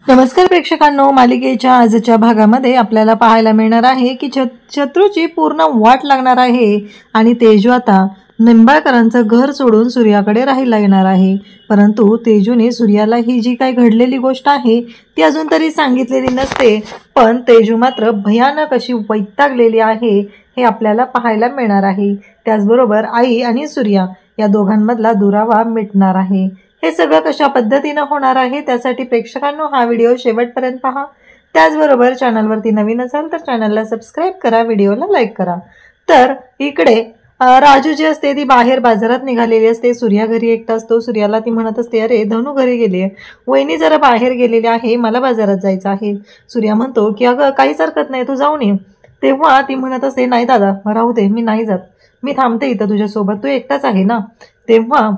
नमस्कार प्रेक्षकांनो, मालिकेच्या आजच्या भागामध्ये आपल्याला पाहायला मिळणार आहे की शत्रूची पूर्ण वाट लागणार आहे आणि तेजू आता निंबाळकरांचं घर सोडून सूर्याकडे राहायला येणार आहे। परंतु तेजूने सूर्याला ही जी काही घडलेली गोष्ट आहे ती अजून तरी सांगितलेली नसते, पण तेजू मात्र भयानक अशी वैतागलेली आहे हे आपल्याला पाहायला मिळणार आहे। त्याचबरोबर आई आणि सूर्या या दोघांमधला दुरावा मिटणार आहे। हे सगळं कशा पद्धतीने होणार आहे त्यासाठी प्रेक्षकांनो हा व्हिडिओ शेवटपर्यंत पहा। त्याचबरोबर चॅनलवरती नवीन असाल तर चॅनलला सबस्क्राइब करा, व्हिडिओला लाईक करा। तर इकडे राजू जी असते ती बाहेर बाजारात निघालेली असते। सूर्या घरी एकटा असतो। सूर्याला ती म्हणत असते, अरे धनू घरी गेली आहे, वहिनी जरा बाहेर गेलेली आहे, मला बाजारात जायचं आहे। सूर्या म्हणतो की अगं काहीच हरकत नाही, तू जाऊन ये। तेव्हा ती म्हणत असते, नाही दादा राहू दे, मी नाही जात, मी थांबते इथं तुझ्यासोबत, तू एकटाच आहे ना। तेव्हा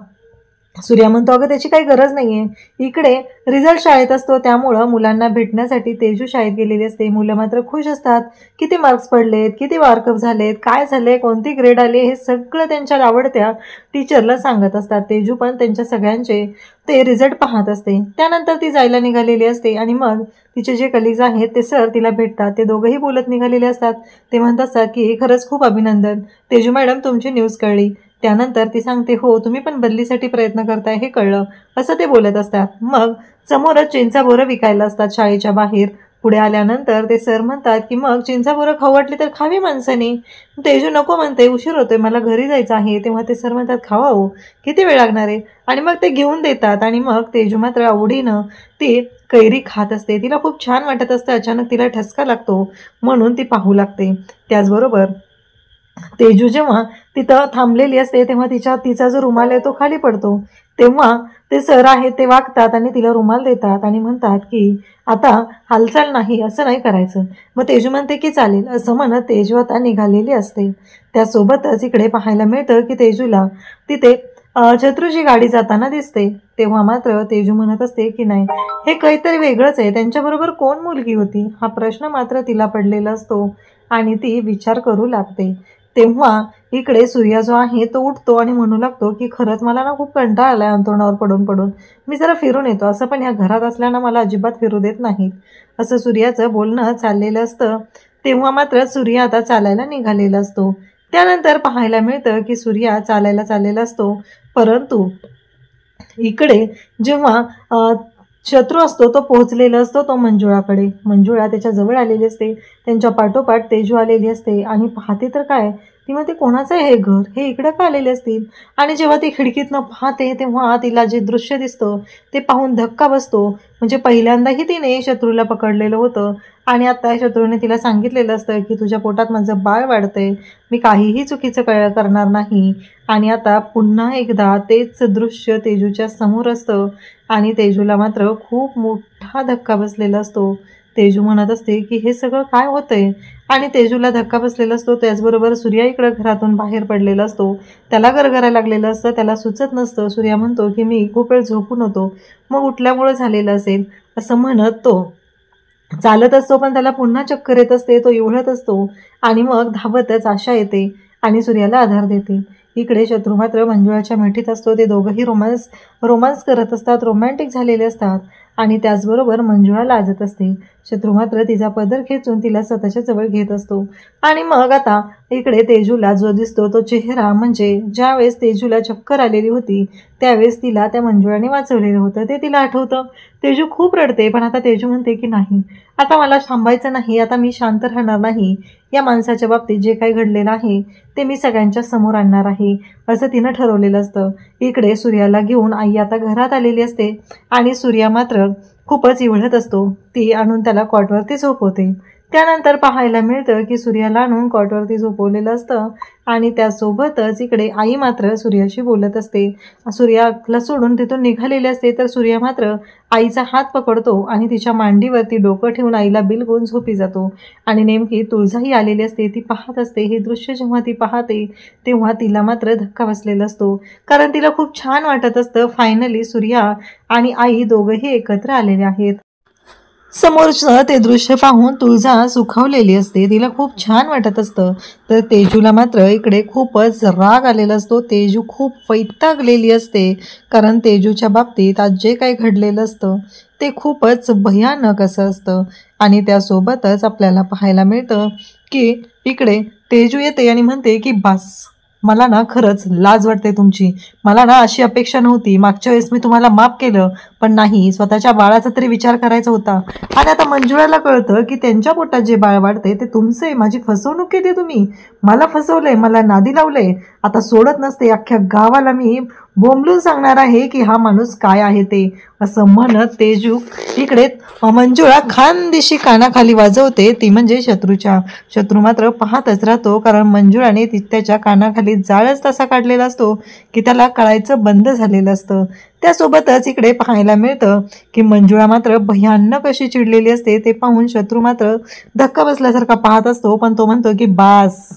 सूर्या म्हणतो, अगं त्याची काही गरज नाहीये, इकडे रिझल्ट शाळेत असतो त्यामुळं मुलांना भेटण्यासाठी तेजू शाळेत गेलेली असते। मुलं मात्र खुश असतात, किती मार्क्स पडलेत, किती मार्कअप झालेत, काय झाले, कोणती ग्रेड आली, हे सगळं त्यांच्या आवडत्या टीचरला सांगत असतात। तेजू पण त्यांच्या सगळ्यांचे ते रिझल्ट पाहत असते। त्यानंतर ती जायला निघालेली असते आणि मग तिचे जे कलिग्स आहेत ते सर तिला भेटतात। ते दोघंही बोलत निघालेले असतात। ते म्हणत असतात की खरंच खूप अभिनंदन तेजू मॅडम, तुमची न्यूज कळली। त्यानंतर ती सांगते, हो तुम्ही पण बदलीसाठी प्रयत्न करताय हे कळलं, असं ते बोलत असतात। मग समोरच चिंचा बोरं विकायला असतात शाळेच्या बाहेर। पुढे आल्यानंतर ते सर म्हणतात की मग चिंचा बोरं खाऊ वाटली तर खावी माणसाने। तेजू नको म्हणते, उशीर होतोय, मला घरी जायचं आहे। तेव्हा ते सर म्हणतात, खावा हो, किती वेळ लागणार आहे, आणि मग ते घेऊन देतात। आणि मग तेजू मात्र आवडीनं ती कैरी खात असते। तिला खूप छान वाटत असतं। अचानक तिला ठसका लागतो म्हणून ती पाहू लागते। त्याचबरोबर तेजू जेव्हा तिथं थांबलेली असते तेव्हा तिचा जो रुमाल आहे तो खाली पडतो। तेव्हा ते सर आहेत ते वागतात आणि तिला रुमाल देतात आणि म्हणतात की आता हालचाल नाही, असं नाही करायचं। मग तेजू म्हणते की चालेल, असं म्हणत तेजू आता निघालेली असते। त्यासोबतच इकडे पाहायला मिळतं की तेजूला तिथे शत्रूची गाडी जाताना दिसते। तेव्हा मात्र तेजू म्हणत असते की नाही, हे काहीतरी वेगळंच आहे, त्यांच्याबरोबर कोण मुलगी होती, हा प्रश्न मात्र तिला पडलेला असतो आणि ती विचार करू लागते। तेव्हा इकडे सूर्या जो आहे तो उठतो आणि म्हणू लागतो की खरंच मला ना खूप कंटाळा आलाय अंथरुणावर पडून पडून, मी जरा फिरून येतो, असं पण ह्या घरात असल्यानं मला अजिबात फिरू देत नाहीत, असं सूर्याचं बोलणं चाललेलं असतं। तेव्हा मात्र सूर्या आता चालायला निघालेला असतो। त्यानंतर पाहायला मिळतं की सूर्या चालायला चाललेला असतो, परंतु इकडे जेव्हा शत्रू असतो तो पोहोचलेला असतो तो मंजुळाकडे। मंजुळा त्याच्या जवळ आलेली असते। त्यांच्या पाठोपाठ तेजू आलेली असते आणि पाहते तर काय, ती म्हणते कोणाचं आहे हे घर, हे इकडं का आलेले असतील। आणि जेव्हा ती खिडकीतनं पाहते तेव्हा तिला जे दृश्य दिसतं ते पाहून धक्का बसतो। म्हणजे पहिल्यांदाही तिने शत्रूला पकडलेलं होतं आणि आता शत्रूने तिला सांगितलेलं असतं की तुझ्या पोटात माझं बाळ वाढतंय, मी काहीही चुकीचं करणार नाही। आणि आता पुन्हा एकदा तेच दृश्य तेजूच्या समोर असतं आणि तेजूला मात्र खूप मोठा धक्का बसलेला असतो। तेजू म्हणत असते की हे सगळं काय होतंय, आणि तेजूला धक्का बसलेला असतो। त्याचबरोबर सूर्या इकडं घरातून बाहेर पडलेला असतो, त्याला गरगरायला लागलेलं असतं, त्याला सुचत नसतं। सूर्या म्हणतो की मी खूप वेळ झोपून होतो, मग उठल्यामुळे झालेलं असेल, असं म्हणत तो चालत असतो, पण त्याला पुन्हा चक्कर येत असते, तो इवळत असतो आणि मग धावतच आशा येते आणि सूर्याला आधार देते। इकडे शत्रू मात्र मंजुळाच्या मिठीत असतो। ते दोघंही रोमांस करत असतात, रोमॅन्टिक झालेले असतात आणि त्याचबरोबर मंजुळा लाजत असते। शत्रू मात्र तिचा पदर खेचून तिला स्वतःच्या जवळ घेत असतो आणि मग आता इकडे तेजूला जो दिसतो तो चेहरा, म्हणजे ज्यावेळेस तेजूला चक्कर आलेली होती त्यावेळेस तिला त्या मंजुळाने वाचवलेलं होतं ते तिला आठवतं। तेजू खूप रडते, पण आता तेजू म्हणते की नाही, आता मला थांबायचं नाही, आता मी शांत राहणार नाही, या माणसाच्या बाबतीत जे काही घडलेलं आहे ते मी सगळ्यांच्या समोर आणणार आहे, असं तिनं ठरवलेलं असतं। इकडे सूर्याला घेऊन आई आता घरात आलेली असते आणि सूर्या मात्र खूपच इवळत असतो। ती आणून त्याला कॉटवरती झोपवते। त्यानंतर पाहायला मिळतं की सूर्याला आणून कॉटवरती झोपवलेलं असतं आणि त्यासोबतच इकडे आई मात्र सूर्याशी बोलत असते। सूर्याला सोडून तिथून निघालेले असते तर सूर्या मात्र आईचा हात पकडतो आणि तिच्या मांडीवरती डोकं ठेवून आईला बिलगून झोपी जातो आणि नेमकी तुळजाही आलेली असते, ती पाहत असते। हे दृश्य जेव्हा ती पाहते तेव्हा तिला मात्र धक्का बसलेला असतो, कारण तिला खूप छान वाटत असतं फायनली सूर्या आणि आई दोघंही एकत्र आलेले आहेत। समोरचं ते दृश्य पाहून तुळजा सुखावलेली असते, तिला खूप छान वाटत असतं. तर तेजूला मात्र इकडे खूपच राग आलेला असतो. तेजू खूप वैतागलेली असते, कारण तेजूच्या बाबतीत आज जे काही घडलेलं असतं ते खूपच भयानक असं असतं. आणि त्यासोबतच आपल्याला पाहायला मिळतं की इकडे तेजू येते आणि म्हणते की बस, मला ना खरंच लाज वाटते तुमची. मला ना अशी अपेक्षा नव्हती. मागच्या वेळेस मी तुम्हाला माफ केलं, पण नाही, स्वतःच्या बाळाचा तरी विचार करायचा होता. आणि आता मंजुळाला कळतं की त्यांच्या पोटात जे बाळ वाढते ते तुमचे, माझी फसवणूक केली तुम्ही, मला फसवलंय, मला नादी लावलंय. आता सोडत नसते, अख्ख्या गावाला मी बोंबलून सांगणार आहे की हा माणूस काय आहे ते. असं म्हणत तेजू इकडे मंजुळा खानदेशी कानाखाली वाजवते, ती म्हणजे शत्रूच्या. शत्रू मात्र पाहतच राहतो, कारण मंजुळाने त्याच्या कानाखाली जाळच तसा काढलेला असतो की त्याला कळायचं बंद झालेलं असतं. त्यासोबतच इकडे पाहायला मिळतं की मंजुळा मात्र भयानक अशी चिडलेली असते. ते पाहून शत्रू मात्र धक्का बसल्यासारखा पाहत असतो, पण तो म्हणतो की बास,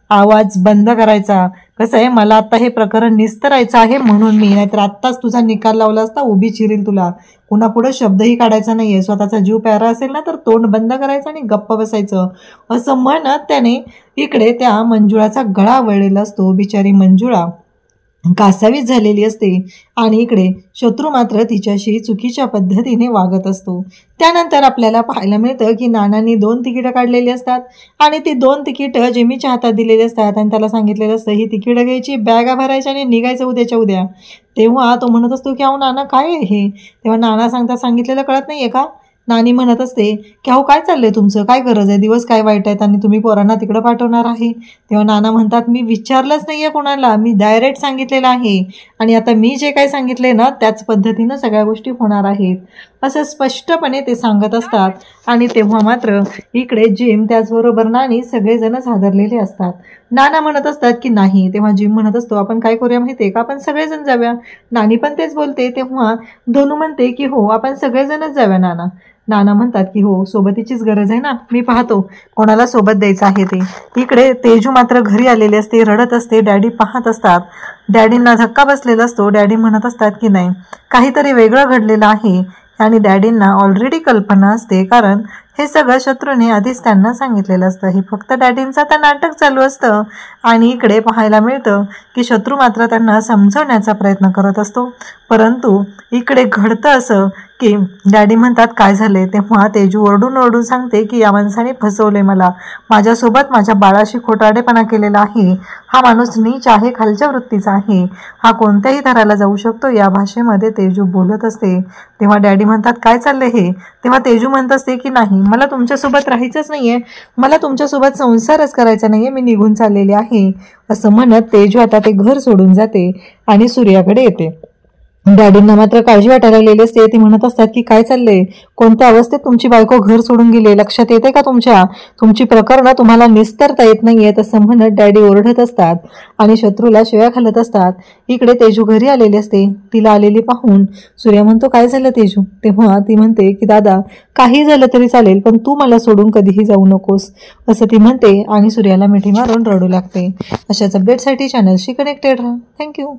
आवाज बंद करायचा. कसं आहे, मला आता हे प्रकरण निस्तरायचं आहे म्हणून मी, नाहीतर आत्ताच तुझा निकाल लावला असता, उभी चिरील तुला. कुणापुढे शब्दही काढायचा नाहीये. स्वतःचा जीव प्यारा असेल ना तर तोंड बंद करायचं आणि गप्प बसायचं. असं म्हणत त्याने इकडे त्या मंजुळाचा गळा वळलेला असतो. बिचारी मंजुळा कासावीस झालेली असते आणि इकडे शत्रू मात्र तिच्याशी चुकीच्या पद्धतीने वागत असतो. त्यानंतर आपल्याला पाहायला मिळतं की नानांनी 2 तिकीटं काढलेली असतात आणि ती 2 तिकीटं जिमीच्या हातात दिलेली असतात आणि त्याला सांगितलेलं असतं ही तिकीटं घ्यायची, बॅगा भरायच्या आणि निघायचं उद्याच्या उद्या. तेव्हा तो म्हणत असतो की अहो नाना काय आहे हे? तेव्हा नाना सांगितलेलं कळत नाहीये का? नानी म्हणत असते की अहो काय चाललंय तुमचं, काय गरज आहे, दिवस काय वाईट आहेत आणि तुम्ही पोरांना तिकडं पाठवणार आहे. तेव्हा नाना म्हणतात मी विचारलंच नाहीये कोणाला, मी डायरेक्ट सांगितलेलं आहे आणि आता मी जे काही सांगितले ना त्याच पद्धतीनं सगळ्या गोष्टी होणार आहेत, असं स्पष्टपणे ते सांगत असतात. आणि तेव्हा मात्र इकडे जिम त्याचबरोबर नानी सगळेजणच हादरलेले असतात. नाना म्हणत असतात की नाही. तेव्हा जिम म्हणत असतो आपण काय करूया माहिती आहे का, आपण सगळेजण जाऊया. नानी पण तेच बोलते. तेव्हा धनू म्हणते की हो आपण सगळेजणच जाऊया नाना. नाना म्हणतात की हो, सोबतीचीच गरज आहे ना, मी पाहतो कोणाला सोबत द्यायचं आहे ते. इकडे तेजू मात्र घरी आलेली असते, रडत असते. डॅडी पाहत असतात. डॅडींना धक्का बसलेला असतो. डॅडी म्हणत असतात की नाही, काहीतरी वेगळं घडलेलं आहे. आणि डॅडींना ऑलरेडी कल्पना असते, कारण हे सगळं शत्रूने आधीच त्यांना सांगितलेलं असतं. हे फक्त डॅडींचं आता नाटक चालू असतं. आणि इकडे पाहायला मिळतं की शत्रू मात्र त्यांना समजवण्याचा प्रयत्न करत असतो. परंतु इकडे घडतं असं की डॅडी म्हणतात काय झाले. तेव्हा तेजू ओरडून ओरडून सांगते की या माणसाने फसवले मला, माझ्यासोबत माझ्या बाळाशी खोटारडेपणा केलेला आहे. हा माणूस नीच आहे, खालच्या वृत्तीचा आहे, हा कोणत्याही थराला जाऊ शकतो. या भाषेमध्ये तेजू बोलत असते. तेव्हा डॅडी म्हणतात काय चाललंय हे. तेव्हा तेजू म्हणत असते की नाही, मला तुमच्यासोबत राहायचंच नाहीये, मला तुमच्यासोबत संसारच करायचा नाहीये, मी निघून चाललेले आहे. असं म्हणत तेजू आता ते घर सोडून जाते आणि सूर्याकडे येते. डॅडींना मात्र काळजी वाटायला लागलेली असते. ती म्हणत असतात की काय चाललंय, कोणत्या अवस्थेत तुमची बायको घर सोडून गेली, लक्षात येते का तुमच्या, तुमची प्रकरणं तुम्हाला निस्तरता येत नाहीये. तसं म्हणत डॅडी ओरडत असतात आणि शत्रूला शिव्या घालत असतात. इकडे तेजू घरी आलेली असते. तिला आलेली पाहून सूर्या म्हणतो काय झालं तेजू. तेव्हा ती म्हणते की दादा काही झालं तरी चालेल, पण तू मला सोडून कधीही जाऊ नकोस, असं ती म्हणते आणि सूर्याला मिठी मारून रडू लागते. अशाच अपडेटसाठी चॅनलशी कनेक्टेड राहा. थँक्यू.